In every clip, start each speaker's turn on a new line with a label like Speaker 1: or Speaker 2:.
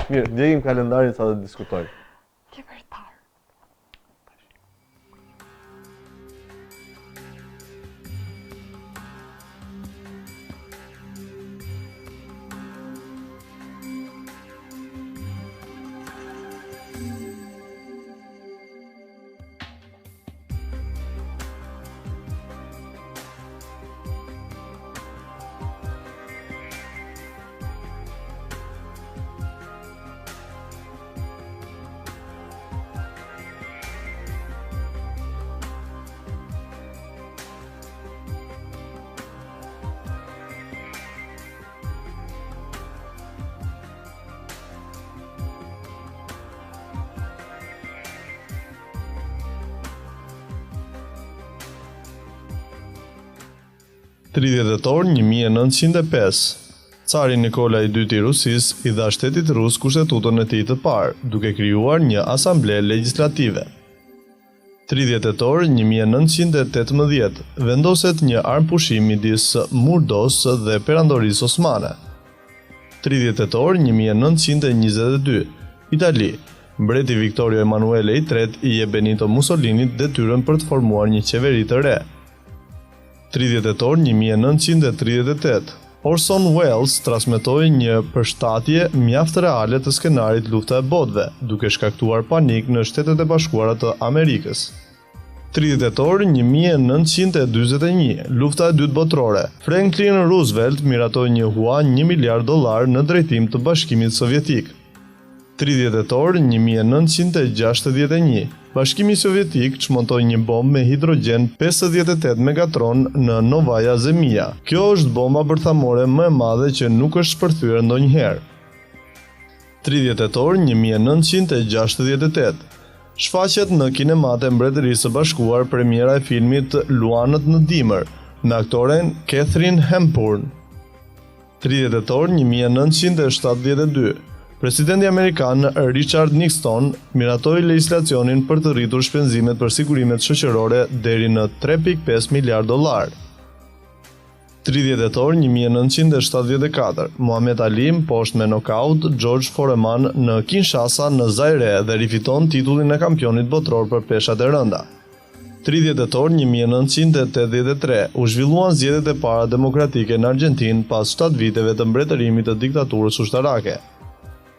Speaker 1: Mirë, ndjekim kalendarin sa të diskutojmë.
Speaker 2: Libertar.
Speaker 3: Dhjetor 1905, Cari Nikola II i Rusisë i dha shtetit rus kushtetutën e tij të parë, duke krijuar një asamble legjislative. 30 tetor 1918, vendoset një armpushim midis Murdos dhe perandorisë osmane. 30 tetor 1922, Itali. Mbreti Victorio Emanuele III i jep Benito Mussolinit detyrën për të formuar një qeveri të re. 30 tetor 1938, Orson Welles transmetoi një përshtatje mjaft reale të skenarit Lufta e Botëve, duke shkaktuar panik në Shtetet e Bashkuara të Amerikës. 30 tetor 1941, Lufta e Dytë Botërore. Franklin Roosevelt miratoi një hua $1 miliard në drejtim të Bashkimit Sovjetik. 30 tetor 1961, Bashkimi Sovjetik çmontoi një bombë me hidrogjen 58 megatron në Novaja Zemlja. Kjo është bomba bërthamore më e madhe që nuk është shpërthyer ndonjëherë. 30 tetor 1968, shfaqet në kinemat e Mbretërisë së Bashkuar premiera e filmit Luanët në dimër, me aktoren Katharine Hepburn. 30 tetor 1972, Presidenti Amerikan Richard Nixon miratoi legjislacionin për të rritur shpenzimet për sigurimet shoqërore deri në $3.5 miliard. 30 tetor 1974, Muhammad Ali mposht me nokaut George Foreman në Kinshasa në Zaire dhe rifiton titullin e kampionit botror për peshat e rënda. 30 tetor 1983, u zhvilluan zgjedhjet e para demokratike në Argjentinë pas 7 viteve të mbretërimit të diktaturës ushtarake.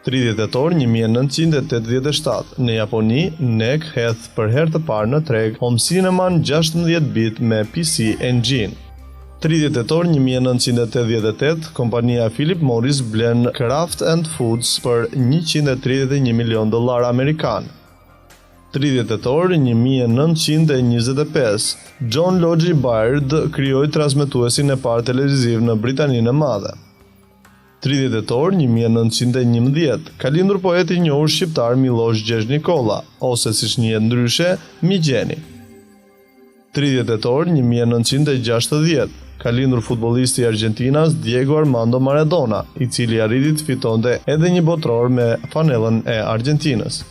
Speaker 3: 30 tetor 1987, në Japoni, NEC hedh për herë të parë në treg Home Cinema 16 bit me PC Engine. 30 tetor 1988, kompania Philip Morris blen Kraft and Foods për $131 milion amerikan. 30 tetor 1925, John Logie Baird krijoi transmetuesin e parë televiziv në Britaninë e Madhe. 30 tetor 1911, ka lindur poeti i njohur shqiptar Miloš Gjesh-Nikola, ose siç njihet ndryshe, Migjeni. 30 tetor 1960, ka lindur futbollisti i Argjentinas Diego Armando Maradona, i cili arriti të fitonte edhe një botror me fanellën e Argjentinës.